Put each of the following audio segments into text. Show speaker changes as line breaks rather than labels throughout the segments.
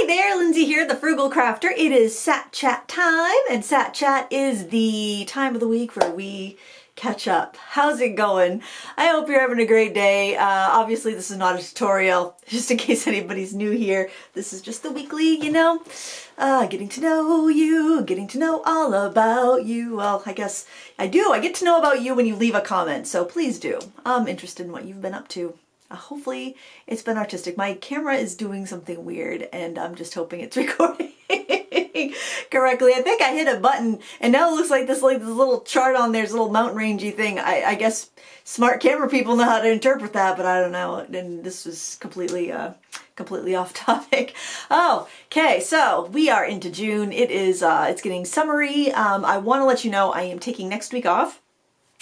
there, Lindsay here, the Frugal Crafter. It is Sat Chat time, and Sat Chat is the time of the week where we catch up. How's it going? I hope you're having a great day. Obviously this is not a tutorial, just in case anybody's new here. This is just the weekly, getting to know you, getting to know all about you. Well, I guess I do. I get to know about you when you leave a comment, so please do. I'm interested in what you've been up to. Hopefully it's been artistic. My camera is doing something weird and I'm just hoping it's recording correctly. I think I hit a button and now it looks like this little chart on there's a little mountain rangey thing. I guess smart camera people know how to interpret that, but I don't know. And this was completely off topic. Oh, okay, so we are into June. It is it's getting summery. I want to let you know I am taking next week off.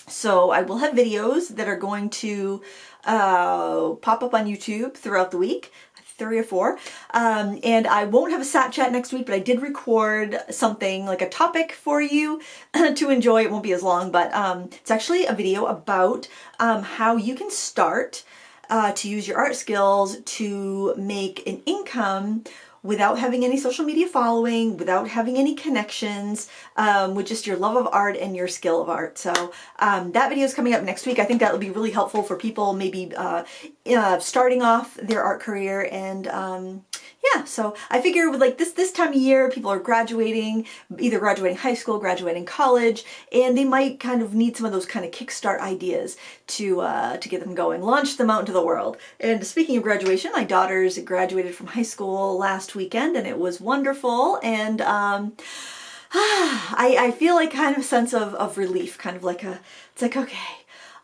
So I will have videos that are going to pop up on YouTube throughout the week, 3 or 4. And I won't have a Sat Chat next week, but I did record something like a topic for you to enjoy. It won't be as long, but it's actually a video about how you can start to use your art skills to make an income without having any social media following, without having any connections, with just your love of art and your skill of art. So that video is coming up next week. I think that will be really helpful for people maybe starting off their art career. And yeah, so I figure with like this time of year, people are graduating, either graduating high school, graduating college, and they might kind of need some of those kind of kickstart ideas to get them going, launch them out into the world. And speaking of graduation, my daughters graduated from high school last weekend and it was wonderful. And I feel like kind of a sense of relief, kind of like it's like, okay,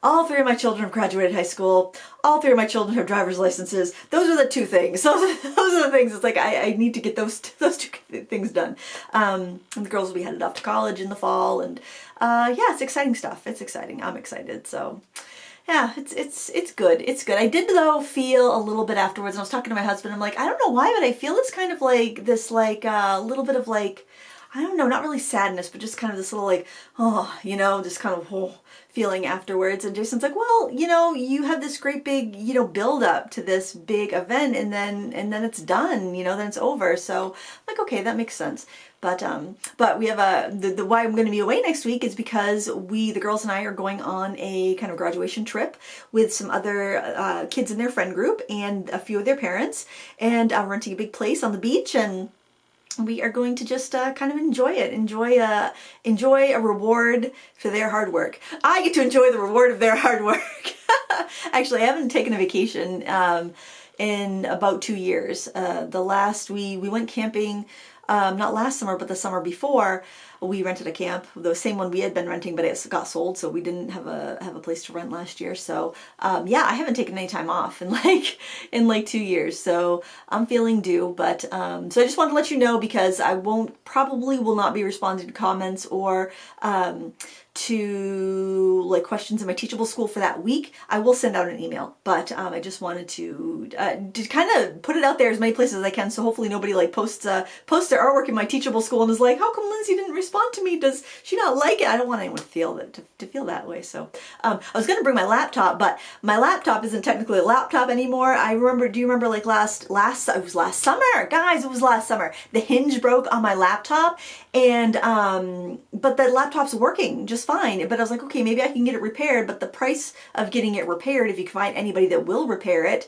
all 3 of my children have graduated high school. All 3 of my children have driver's licenses. Those are the 2 things. Those are the things. It's like I need to get those 2 things done. And the girls will be headed off to college in the fall. And yeah, it's exciting stuff. It's exciting. I'm excited. So yeah, it's good. It's good. I did though feel a little bit afterwards. And I was talking to my husband. I'm like, I don't know why, but I feel it's kind of like this, like a little bit of like, I don't know, not really sadness, but just kind of this little like, oh, just kind of feeling afterwards. And Jason's like, well, you have this great big, build up to this big event and then it's done, then it's over. So I'm like, okay, that makes sense. But we have the why I'm going to be away next week is because the girls and I are going on a kind of graduation trip with some other kids in their friend group and a few of their parents, and I'm renting a big place on the beach, and we are going to just kind of enjoy it, enjoy a reward for their hard work. I get to enjoy the reward of their hard work. Actually, I haven't taken a vacation in about 2 years. We went camping, not last summer, but the summer before. We rented a camp, the same one we had been renting, but it got sold, so we didn't have a place to rent last year. So yeah, I haven't taken any time off in like 2 years, so I'm feeling due. But so I just wanted to let you know, because I probably will not be responding to comments or to like questions in my Teachable School for that week. I will send out an email, but I just wanted to kind of put it out there as many places as I can, so hopefully nobody like posts their artwork in my Teachable School and is like, how come Lindsay didn't respond to me? Does she not like it? I don't want anyone to feel that way. So I was gonna bring my laptop, but my laptop isn't technically a laptop anymore. Do you remember like it was last summer, guys, it was last summer. The hinge broke on my laptop, and but the laptop's working just fine. But I was like, okay, maybe I can get it repaired, but the price of getting it repaired, if you can find anybody that will repair it,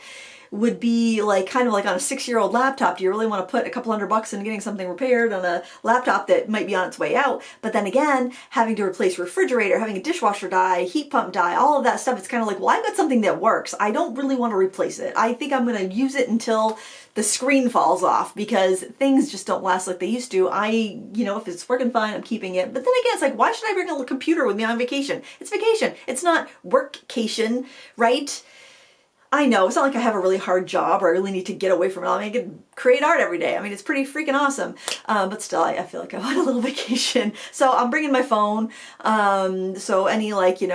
would be like kind of like on a 6-year-old laptop. Do you really want to put a couple $100 in getting something repaired on a laptop that might be on its way out? But then again, having to replace refrigerator, having a dishwasher die, heat pump die, all of that stuff, it's kind of like, well, I've got something that works. I don't really want to replace it. I think I'm going to use it until the screen falls off, because things just don't last like they used to. If it's working fine, I'm keeping it. But then again, it's like, why should I bring a computer with me on vacation? It's vacation. It's not workcation, right? I know, it's not like I have a really hard job or I really need to get away from it. I mean, I can create art every day. I mean, it's pretty freaking awesome. But still, I feel like I want a little vacation. So I'm bringing my phone. So any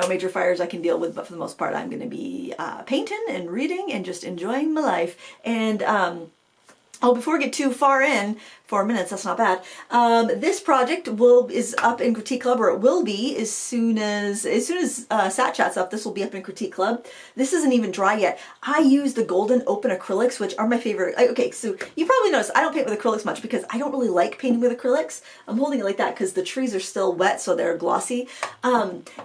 major fires I can deal with, but for the most part, I'm going to be painting and reading and just enjoying my life. And Oh, before we get too far in, 4 minutes, that's not bad. This project is up in Critique Club, or it will be as soon as Sat Chat's up. This will be up in Critique Club. This isn't even dry yet. I use the golden open acrylics, which are my favorite. Okay, so you probably noticed I don't paint with acrylics much because I don't really like painting with acrylics. I'm holding it like that because the trees are still wet, so they're glossy.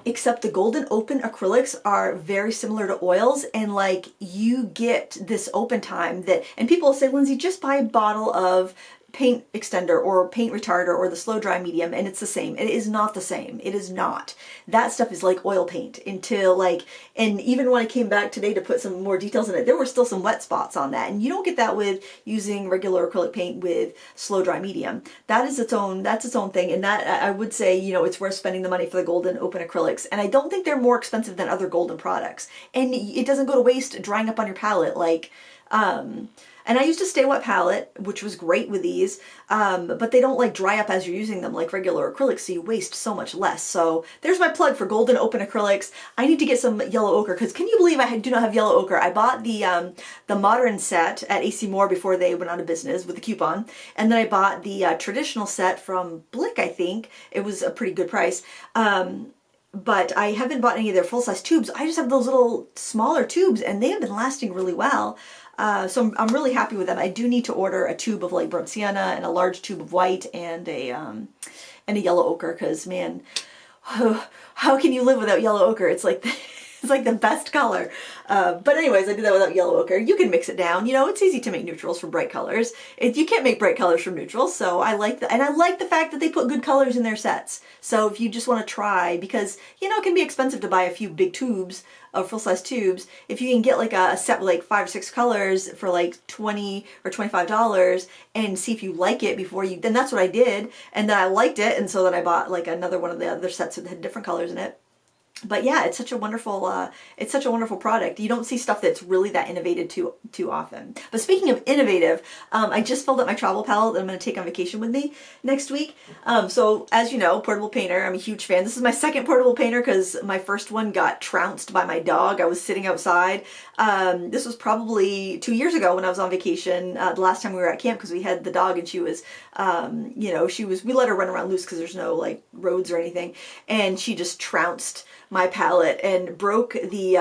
Except the golden open acrylics are very similar to oils, and like you get this open time that, and people say, Lindsay, just buy a bottle of paint extender or paint retarder or the slow dry medium and it's the same. It is not the same. It is not. That stuff is like oil paint until like, and even when I came back today to put some more details in it, there were still some wet spots on that. And you don't get that with using regular acrylic paint with slow dry medium. That's its own thing. And that, I would say, you know, it's worth spending the money for the golden open acrylics. And I don't think they're more expensive than other golden products. And it doesn't go to waste drying up on your palette. Like, and I used a Stay Wet palette, which was great with these, but they don't like dry up as you're using them like regular acrylics, so you waste so much less. So there's my plug for golden open acrylics. I need to get some yellow ochre, because can you believe I do not have yellow ochre? I bought the modern set at AC Moore before they went out of business with the coupon, and then I bought the traditional set from Blick, I think. It was a pretty good price. But I haven't bought any of their full-size tubes. I just have those little smaller tubes, and they have been lasting really well. So I'm really happy with them. I do need to order a tube of like burnt sienna and a large tube of white and a yellow ochre, because man, how can you live without yellow ochre? It's like it's like the best color. But anyways, I did that without yellow ochre. You can mix it down. You know, it's easy to make neutrals from bright colors. You can't make bright colors from neutrals, so I like that. And I like the fact that they put good colors in their sets. So if you just want to try, because, you know, it can be expensive to buy a few big tubes of full-size tubes. If you can get like a set with like 5 or 6 colors for like $20 or $25 and see if you like it before you, then that's what I did. And then I liked it, and so then I bought like another one of the other sets that had different colors in it. But yeah, it's such a wonderful product. You don't see stuff that's really that innovative too often. But speaking of innovative, I just filled up my travel palette that I'm going to take on vacation with me next week. So as you know, portable painter, I'm a huge fan. This is my second portable painter because my first one got trounced by my dog. I was sitting outside. This was probably 2 years ago when I was on vacation, the last time we were at camp, because we had the dog and she was, you know, we let her run around loose because there's no like roads or anything. And she just trounced my palette and broke the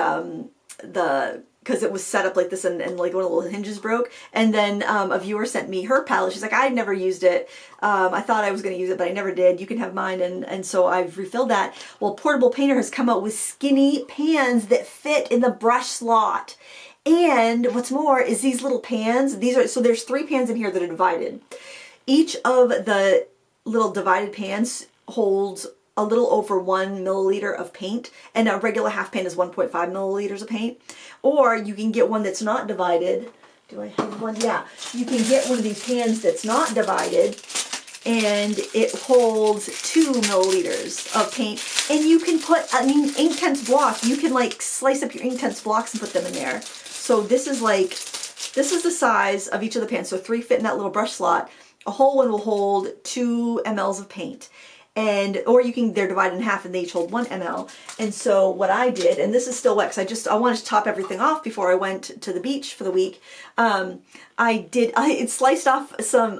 because it was set up like this, and like one of the little hinges broke. And then a viewer sent me her palette. She's like, I've never used it. I thought I was going to use it, but I never did. You can have mine. And so I've refilled that. Well, Portable Painter has come out with skinny pans that fit in the brush slot. And what's more is these little pans, so there's 3 pans in here that are divided. Each of the little divided pans holds a little over 1 milliliter of paint, and a regular half pan is 1.5 milliliters of paint. Or you can get one that's not divided. Do I have one? Yeah. You can get one of these pans that's not divided, and it holds 2 milliliters of paint. And you can put an Inktense block. You can like slice up your Inktense blocks and put them in there. So this is the size of each of the pans. So 3 fit in that little brush slot. A whole one will hold 2 mLs of paint. Or they're divided in half and they each hold 1 ml. And so what I did, and this is still wet because I wanted to top everything off before I went to the beach for the week. I sliced off some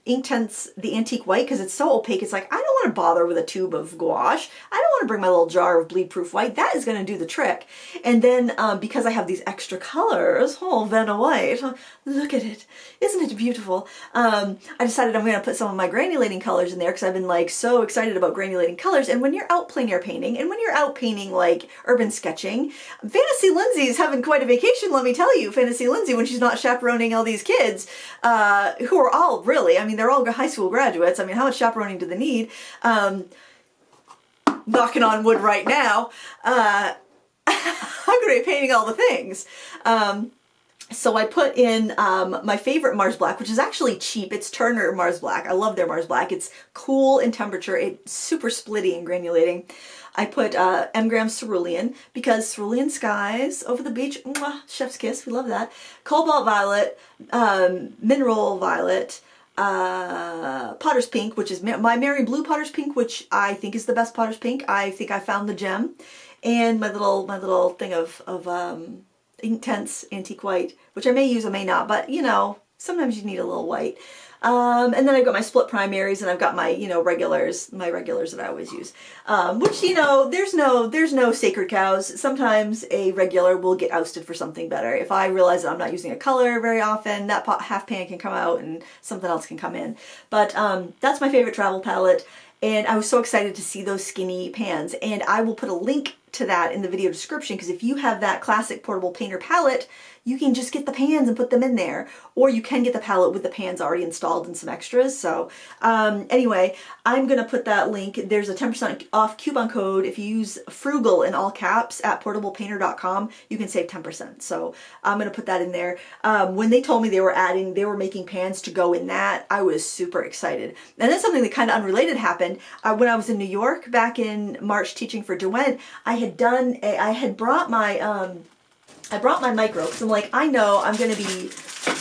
Inktense, the antique white, because it's so opaque. It's like, I don't want to bother with a tube of gouache. I don't want to bring my little jar of bleed proof white. That is going to do the trick. And then because I have these extra colors, Vanna white, look at it. Isn't it beautiful? I decided I'm going to put some of my granulating colors in there because I've been like so excited about granulating colors. And when you're out plein air painting, and when you're out painting like urban sketching, Fantasy Lindsay's having quite a vacation, let me tell you. Fantasy Lindsay, when she's not chaperoning all these kids, who are all really, I mean, they're all high school graduates. I mean, how much chaperoning do they need? Knocking on wood right now. I'm going to be painting all the things. So I put in my favorite Mars Black, which is actually cheap. It's Turner Mars Black. I love their Mars Black. It's cool in temperature. It's super splitty and granulating. I put M-gram cerulean, because cerulean skies over the beach, mwah, chef's kiss, we love that. Cobalt violet, mineral violet, Potter's Pink, which is my Mary Blue Potter's Pink, which I think is the best Potter's Pink. I think I found the gem. And my little thing of Inktense Antique White, which I may use, I may not, but you know, sometimes you need a little white. And then I've got my split primaries, and I've got my, you know, regulars that I always use. Which, you know, there's no sacred cows. Sometimes a regular will get ousted for something better. If I realize that I'm not using a color very often, that half pan can come out and something else can come in. But that's my favorite travel palette. And I was so excited to see those skinny pans. And I will put a link to that in the video description, because if you have that classic portable painter palette, you can just get the pans and put them in there, or you can get the palette with the pans already installed and some extras. So anyway, I'm gonna put that link. There's a 10% off coupon code. If you use frugal in all caps at portablepainter.com, you can save 10%. So I'm gonna put that in there. When they told me they were making pans to go in that, I was super excited. And then something that kind of unrelated happened. When I was in New York back in March teaching for Joanne, I had brought my micro, because I'm like, I know I'm going to be,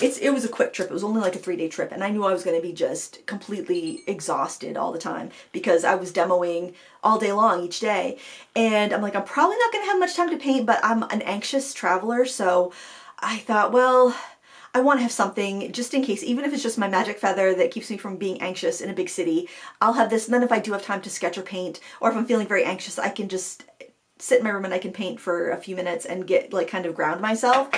it was a quick trip. It was only like a 3-day trip. And I knew I was going to be just completely exhausted all the time, because I was demoing all day long each day. And I'm like, I'm probably not going to have much time to paint, but I'm an anxious traveler. So I thought, well, I want to have something just in case, even if it's just my magic feather that keeps me from being anxious in a big city. I'll have this. And then if I do have time to sketch or paint, or if I'm feeling very anxious, I can just sit in my room and I can paint for a few minutes and get, like, kind of ground myself.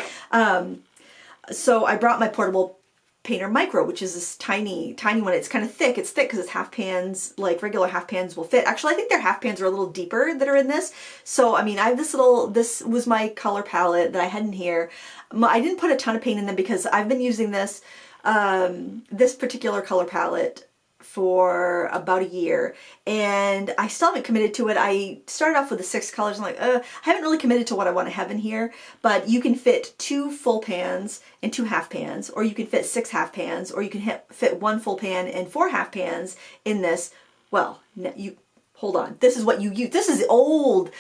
So I brought my portable painter micro, which is this tiny one. It's kind of thick. It's thick because it's half pans, like regular half pans will fit. Actually, I think their half pans are a little deeper that are in this. So, I mean, I have this was my color palette that I had in here. I didn't put a ton of paint in them because I've been using this, this particular color palette for about a year, and I still haven't committed to it. I started off with the 6 colors. I'm like, I haven't really committed to what I want to have in here, but you can fit 2 full pans and 2 half pans, or you can fit 6 half pans, or you can fit 1 full pan and 4 half pans in this. Well, hold on. This is what you use. This is the old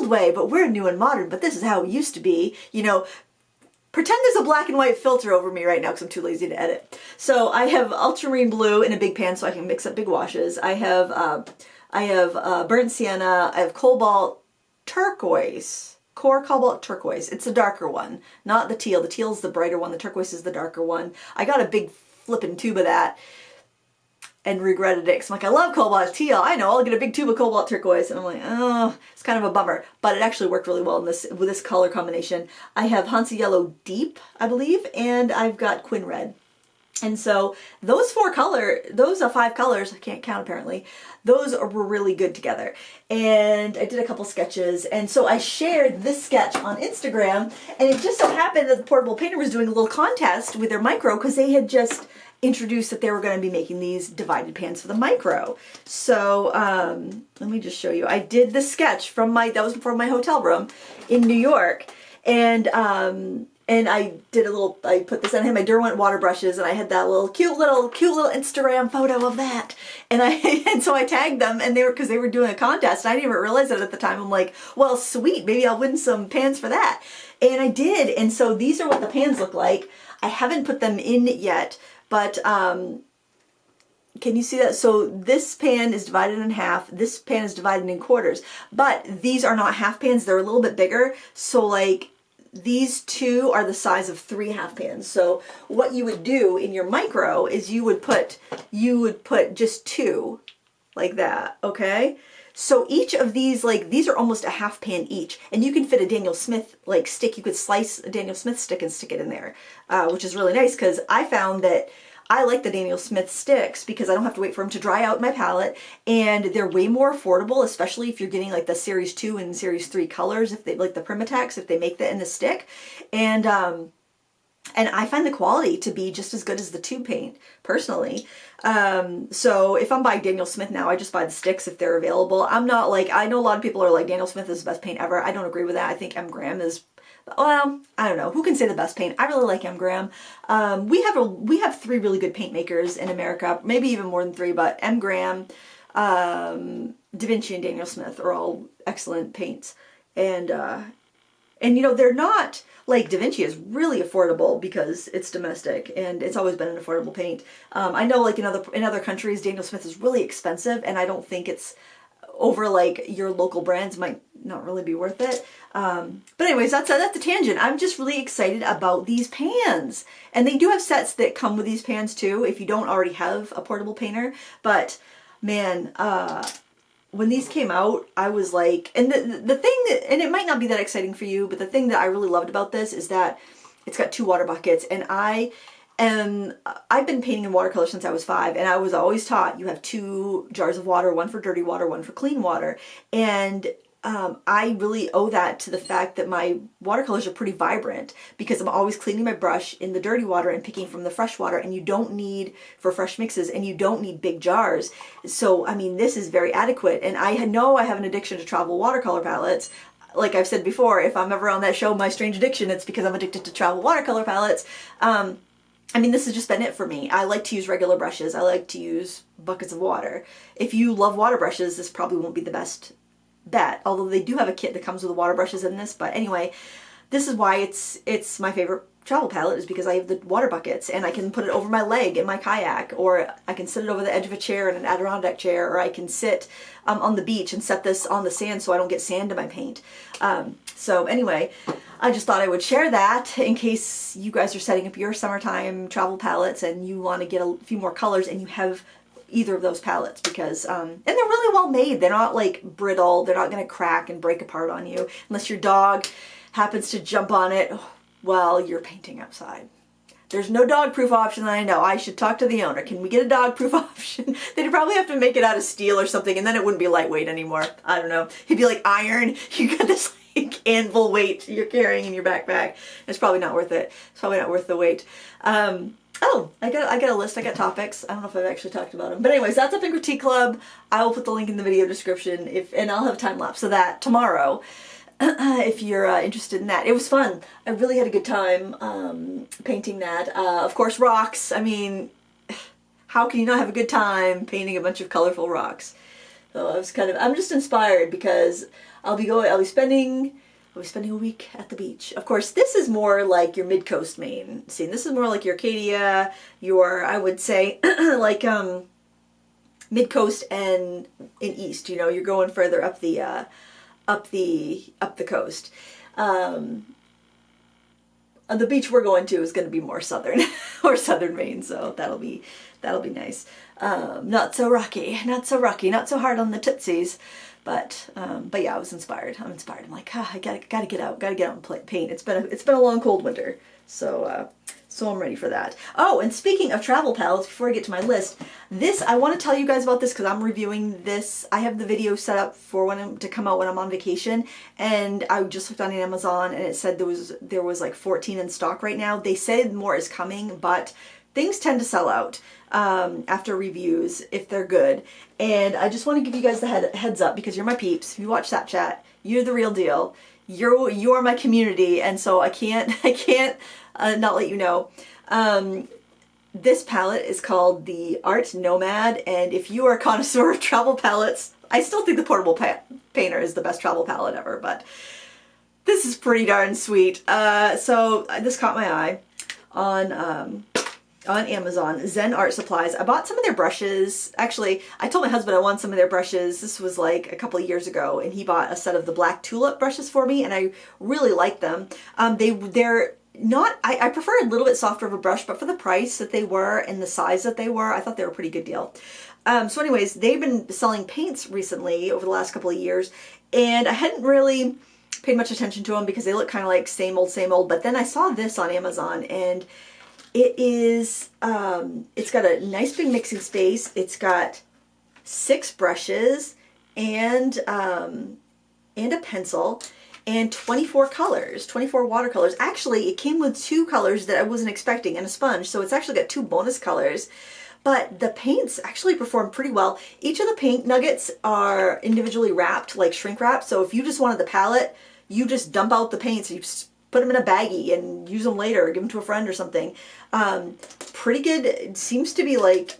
way, but we're new and modern, but this is how it used to be, you know. Pretend there's a black and white filter over me right now because I'm too lazy to edit. So I have ultramarine blue in a big pan so I can mix up big washes. I have burnt sienna. I have cobalt turquoise, core cobalt turquoise. It's a darker one, not the teal. The teal is the brighter one. The turquoise is the darker one. I got a big flippin' tube of that and regretted it, because I'm like, I love cobalt teal. I know, I'll get a big tube of cobalt turquoise. And I'm like, oh, it's kind of a bummer. But it actually worked really well with this color combination. I have Hansa Yellow Deep, I believe, and I've got Quin Red. And so those 5 colors, I can't count apparently, those were really good together. And I did a couple sketches, and so I shared this sketch on Instagram, and it just so happened that the Portable Painter was doing a little contest with their micro, because they had just introduced that they were going to be making these divided pans for the micro. So let me just show you. I did the sketch that was from my hotel room in New York, and I did I put this on. I had my Derwent water brushes, and I had that cute little Instagram photo of that. And so I tagged them, and because they were doing a contest. I didn't even realize it at the time. I'm like, well, sweet, maybe I'll win some pans for that. And I did. And so these are what the pans look like. I haven't put them in yet, but can you see that? So this pan is divided in half. This pan is divided in quarters. But these are not half pans. They're a little bit bigger. So like these 2 are the size of 3 half pans. So what you would do in your micro is you would put just 2 like that, okay? So each of these, these are almost a half pan each, and you can fit a Daniel Smith stick. You could slice a Daniel Smith stick and stick it in there, which is really nice, because I found that I like the Daniel Smith sticks because I don't have to wait for them to dry out in my palette, and they're way more affordable, especially if you're getting like the Series 2 and Series 3 colors, if they like the Primitex, if they make that in the stick. And I find the quality to be just as good as the tube paint, personally. So if I'm buying Daniel Smith now, I just buy the sticks if they're available. I'm not like, I know a lot of people are like, Daniel Smith is the best paint ever. I don't agree with that. I think M. Graham is, well, I don't know. Who can say the best paint? I really like M. Graham. We have 3 really good paint makers in America, maybe even more than 3, but M. Graham, Da Vinci, and Daniel Smith are all excellent paints. And you know, they're not, like, Da Vinci is really affordable because it's domestic, and it's always been an affordable paint. I know, like, in other countries, Daniel Smith is really expensive, and I don't think it's over like your local brands might not really be worth it. But anyways, that's a tangent. I'm just really excited about these pans. And they do have sets that come with these pans too, if you don't already have a portable painter. But man, when these came out, I was like, and the thing that, and it might not be that exciting for you, but the thing that I really loved about this is that it's got 2 water buckets, and I've been painting in watercolor since I was 5, and I was always taught you have 2 jars of water, one for dirty water, one for clean water. And I really owe that to the fact that my watercolors are pretty vibrant, because I'm always cleaning my brush in the dirty water and picking from the fresh water, and you don't need, for fresh mixes, and you don't need big jars. So, I mean, this is very adequate. And I know I have an addiction to travel watercolor palettes. Like I've said before, if I'm ever on that show, My Strange Addiction, it's because I'm addicted to travel watercolor palettes. I mean, this has just been it for me. I like to use regular brushes. I like to use buckets of water. If you love water brushes, this probably won't be the best bet, although they do have a kit that comes with the water brushes in this. But anyway, this is why it's my favorite travel palette, is because I have the water buckets, and I can put it over my leg in my kayak, or I can sit it over the edge of a chair in an Adirondack chair, or I can sit on the beach and set this on the sand so I don't get sand in my paint. So anyway, I just thought I would share that in case you guys are setting up your summertime travel palettes and you want to get a few more colors and you have either of those palettes, because and they're really well made. They're not like brittle. They're not going to crack and break apart on you unless your dog happens to jump on it while you're painting outside. There's no dog-proof option that I know. I should talk to the owner. Can we get a dog-proof option? They'd probably have to make it out of steel or something, and then it wouldn't be lightweight anymore. I don't know. It'd be like iron. You got this like anvil weight you're carrying in your backpack. It's probably not worth it. It's probably not worth the weight. Oh, I got a list. I got topics. I don't know if I've actually talked about them. But anyways, that's Up and Critique Club. I will put the link in the video description, and I'll have a time lapse of that tomorrow. If you're interested in that. It was fun. I really had a good time painting that. Of course, rocks. I mean, how can you not have a good time painting a bunch of colorful rocks? So I was I'm just inspired, because I'll be spending a week at the beach. Of course, this is more like your mid-coast Maine scene. This is more like your Acadia, I would say, like mid-coast and in east. You know, you're going further up the coast. The beach we're going to is going to be more southern or southern Maine, so that'll be nice. Not so rocky, not so hard on the tootsies, but yeah, I was inspired. I'm inspired. I'm like, I gotta get out and paint. It's been a long cold winter, so I'm ready for that. Oh, and speaking of travel palettes, before I get to my list, I want to tell you guys about this because I'm reviewing this. I have the video set up for to come out when I'm on vacation, and I just looked on Amazon and it said there was like 14 in stock right now. They said more is coming, but things tend to sell out after reviews if they're good. And I just want to give you guys the heads up, because you're my peeps. If you watch Sat Chat, you're the real deal. You are my community, and so I can't not let you know. This palette is called the Art Nomad, and if you are a connoisseur of travel palettes, I still think the portable painter is the best travel palette ever, but this is pretty darn sweet. So this caught my eye on Amazon, Zen Art Supplies. I bought some of their brushes. Actually, I told my husband I want some of their brushes. This was like a couple of years ago, and he bought a set of the black tulip brushes for me, and I really like them. They're not, I prefer a little bit softer of a brush, but for the price that they were and the size that they were, I thought they were a pretty good deal. So anyways, they've been selling paints recently over the last couple of years, and I hadn't really paid much attention to them because they look kind of like same old, but then I saw this on Amazon, and it is, it's got a nice big mixing space. It's got 6 brushes and a pencil and 24 colors, 24 watercolors. Actually, it came with 2 colors that I wasn't expecting and a sponge, so it's actually got 2 bonus colors. But the paints actually perform pretty well. Each of the paint nuggets are individually wrapped, like shrink wrap, so if you just wanted the palette, you just dump out the paints, you put them in a baggie and use them later, or give them to a friend or something. Pretty good, it seems to be like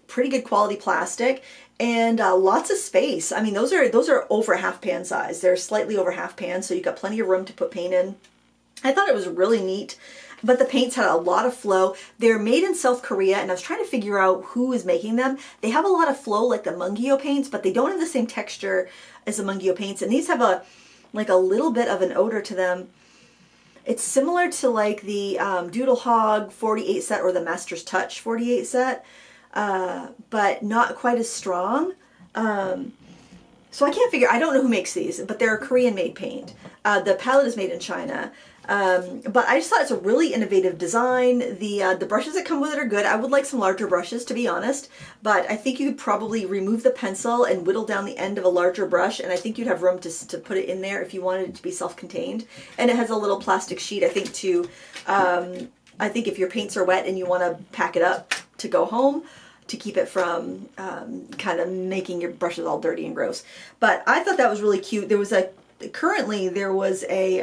pretty good quality plastic, and lots of space. I mean, those are over half pan size. They're slightly over half pan, so you've got plenty of room to put paint in. I thought it was really neat. but the paints had a lot of flow. They're made in South Korea, and I was trying to figure out who is making them. They have a lot of flow like the Mungyo paints, but they don't have the same texture as the Mungyo paints, and these have a little bit of an odor to them. It's similar to like the Doodle Hog 48 set or the Master's Touch 48 set, but not quite as strong. So I can't figure, I don't know who makes these, but they're a Korean made paint. The palette is made in China. But I just thought it's a really innovative design. The brushes that come with it are good. I would like some larger brushes, to be honest, but I think you could probably remove the pencil and whittle down the end of a larger brush, and I think you'd have room to put it in there if you wanted it to be self-contained. And it has a little plastic sheet, I think, to, I think if your paints are wet and you want to pack it up to go home, to keep it from kind of making your brushes all dirty and gross. But I thought that was really cute. There was currently there was a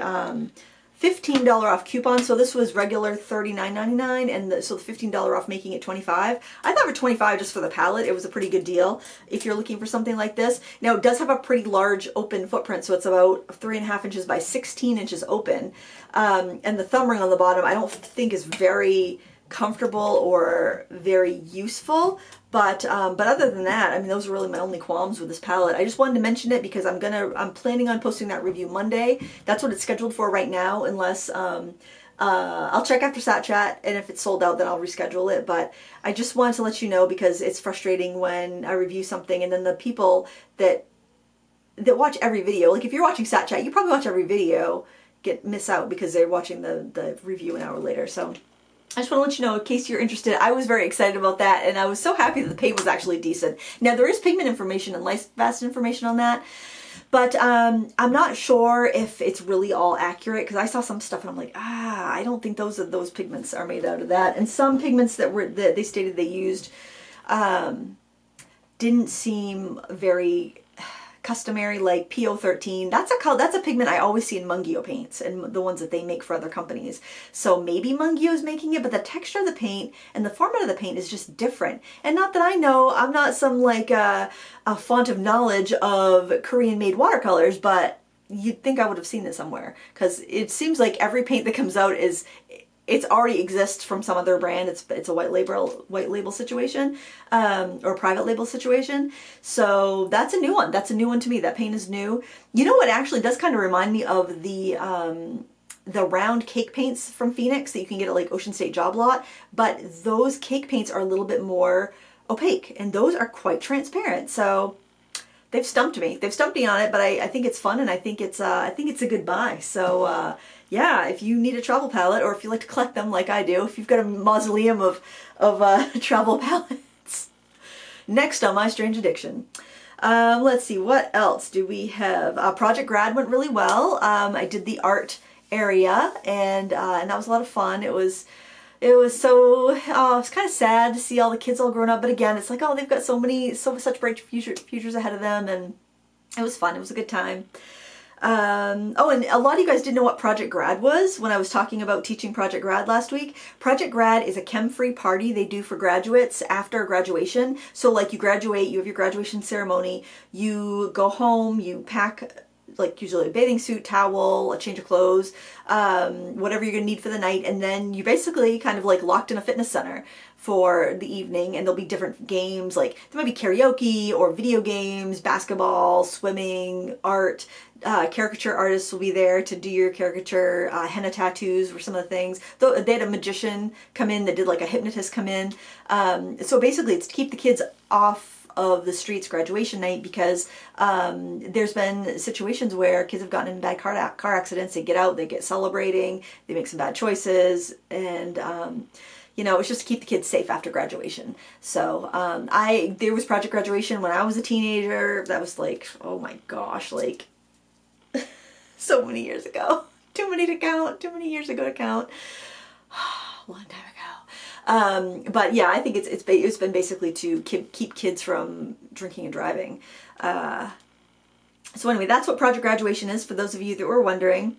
$15 off coupon, so this was regular $39.99, and so the $15 off making it $25. I thought for $25 just for the palette, it was a pretty good deal if you're looking for something like this. Now it does have a pretty large open footprint, so it's about 3.5 inches by 16 inches open, and the thumb ring on the bottom I don't think is very comfortable or very useful, but other than that, I mean, those are really my only qualms with this palette. I just wanted to mention it because I'm planning on posting that review Monday. That's what it's scheduled for right now, unless I'll check after Sat Chat, and if it's sold out, then I'll reschedule it. But I just wanted to let you know because it's frustrating when I review something and then the people that watch every video, like if you're watching Sat Chat, you probably watch every video, miss out because they're watching the review an hour later. So I just want to let you know, in case you're interested, I was very excited about that, and I was so happy that the paint was actually decent. Now, there is pigment information and life vest information on that, but I'm not sure if it's really all accurate, because I saw some stuff and I'm like, I don't think those pigments are made out of that. And some pigments that they stated they used didn't seem very customary, like PO13. That's a pigment I always see in Mungyo paints and the ones that they make for other companies. So maybe Mungyo is making it, but the texture of the paint and the format of the paint is just different. And not that I know, I'm not some like a font of knowledge of Korean made watercolors, but you'd think I would have seen it somewhere, because it seems like every paint that comes out it's already exists from some other brand. It's a white label situation, or private label situation. So that's a new one. That's a new one to me. That paint is new. You know what actually does kind of remind me of the round cake paints from Phoenix that you can get at like Ocean State Job Lot, but those cake paints are a little bit more opaque, and those are quite transparent. So they've stumped me. They've stumped me on it, but I think it's fun, and I think it's a good buy. So yeah, if you need a travel palette, or if you like to collect them like I do, if you've got a mausoleum of travel palettes. Next on my strange addiction. Let's see, what else do we have? Project Grad went really well. I did the art area, and that was a lot of fun. It was kind of sad to see all the kids all grown up, but again, it's like, oh, they've got such bright futures ahead of them, and it was fun. It was a good time. Oh, and a lot of you guys didn't know what Project Grad was when I was talking about teaching Project Grad last week. Project Grad is a chem-free party they do for graduates after graduation. So like you graduate, you have your graduation ceremony, you go home, you pack like usually a bathing suit, towel, a change of clothes, whatever you're gonna need for the night, and then you're basically kind of like locked in a fitness center for the evening, and there'll be different games, like there might be karaoke or video games, basketball, swimming, art, caricature artists will be there to do your caricature, henna tattoos were some of the things. They had a magician come in that did like a hypnotist come in. So basically it's to keep the kids off of the streets graduation night, because there's been situations where kids have gotten in bad car accidents. They get out, they get celebrating, they make some bad choices, and you know, it's just to keep the kids safe after graduation. So there was Project Graduation when I was a teenager. That was like, oh my gosh, like so many years ago. Too many to count, too many years ago to count. A long time ago. But yeah, I think it's been basically to keep kids from drinking and driving. So anyway, that's what Project Graduation is, for those of you that were wondering.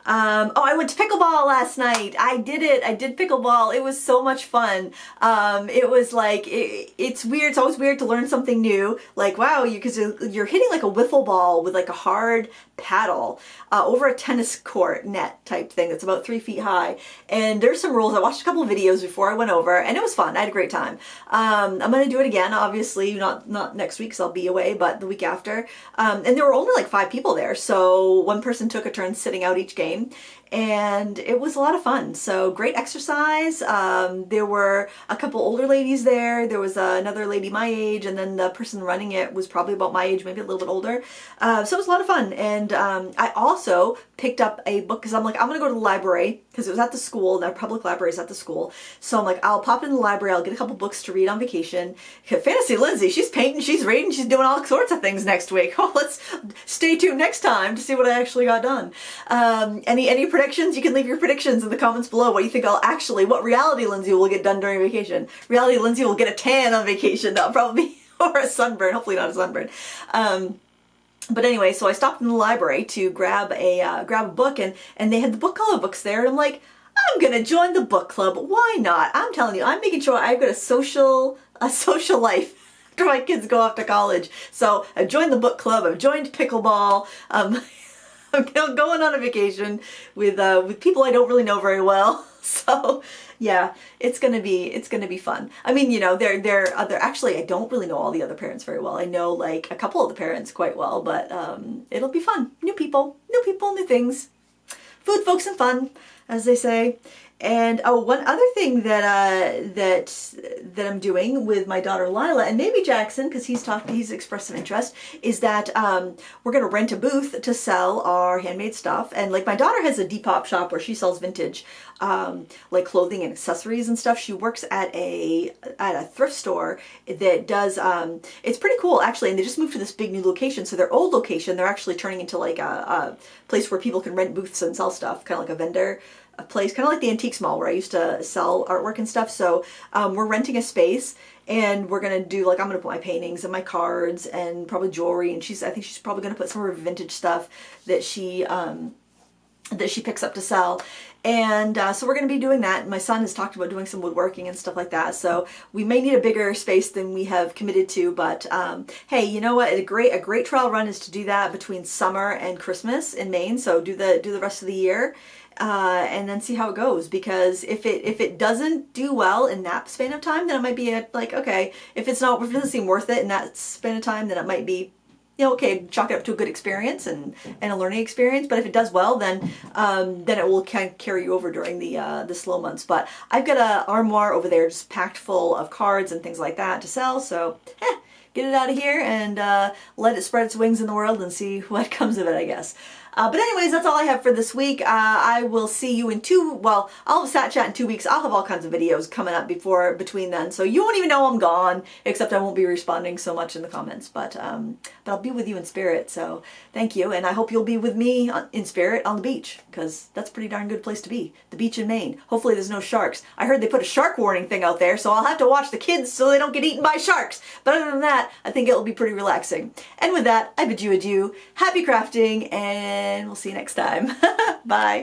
Oh, I went to pickleball last night. I did it. I did pickleball. It was so much fun. It was like, it's weird. It's always weird to learn something new. Like, wow, because you're hitting like a wiffle ball with like a hard paddle over a tennis court net type thing that's about 3 feet high. And there's some rules. I watched a couple of videos before I went over, and it was fun. I had a great time. I'm going to do it again, obviously, not next week because I'll be away, but the week after. And there were only like 5 people there, so one person took a turn sitting out each game. And it was a lot of fun. So great exercise. There were a couple older ladies there. There was another lady my age, and then the person running it was probably about my age, maybe a little bit older. So it was a lot of fun. And I also picked up a book because I'm like, I'm going to go to the library because it was at the school. The public library is at the school. So I'm like, I'll pop in the library. I'll get a couple books to read on vacation. Fantasy Lindsay, she's painting, she's reading, she's doing all sorts of things next week. Oh, let's stay tuned next time to see what I actually got done. Any predictions? You can leave your predictions in the comments below. What you think what reality Lindsay will get done during vacation. Reality Lindsay will get a tan on vacation. That'll probably be, or a sunburn. Hopefully not a sunburn. But anyway, so I stopped in the library to grab a book, and they had the book color books there, and I'm like, I'm gonna join the book club. Why not? I'm telling you, I'm making sure I've got a social life after my kids go off to college. So I've joined the book club. I've joined pickleball. I'm going on a vacation with people I don't really know very well. So yeah, it's gonna be fun. I mean, you know, they're actually, I don't really know all the other parents very well. I know like a couple of the parents quite well, but it'll be fun. New people, new things. Food, folks, and fun, as they say. And oh, one other thing that I'm doing with my daughter Lila and maybe Jackson, because he's expressed some interest, is that we're gonna rent a booth to sell our handmade stuff. And like my daughter has a Depop shop where she sells vintage like clothing and accessories and stuff. She works at a thrift store that does it's pretty cool actually, and they just moved to this big new location. So their old location they're actually turning into like a place where people can rent booths and sell stuff, kind of like a vendor. A place kind of like the Antiques Mall where I used to sell artwork and stuff. So we're renting a space, and we're gonna do like, I'm gonna put my paintings and my cards and probably jewelry, and I think she's probably gonna put some of her vintage stuff that she picks up to sell. And so we're going to be doing that. My son has talked about doing some woodworking and stuff like that. So we may need a bigger space than we have committed to. But hey, you know what? A great trial run is to do that between summer and Christmas in Maine. So do the rest of the year. And then see how it goes, because if it doesn't do well in that span of time, then it might be like, okay, if it doesn't seem worth it in that span of time, then it might be, you know, okay, chalk it up to a good experience and a learning experience. But if it does well, then it will kind of carry you over during the slow months. But I've got an armoire over there just packed full of cards and things like that to sell. So get it out of here and let it spread its wings in the world and see what comes of it, I guess. But anyways, that's all I have for this week. I will see you in I'll have Sat Chat in 2 weeks. I'll have all kinds of videos coming up between then. So you won't even know I'm gone, except I won't be responding so much in the comments. But I'll be with you in spirit. So thank you. And I hope you'll be with me in spirit on the beach, because that's a pretty darn good place to be. The beach in Maine. Hopefully there's no sharks. I heard they put a shark warning thing out there, so I'll have to watch the kids so they don't get eaten by sharks. But other than that, I think it'll be pretty relaxing. And with that, I bid you adieu. Happy crafting, and we'll see you next time. Bye.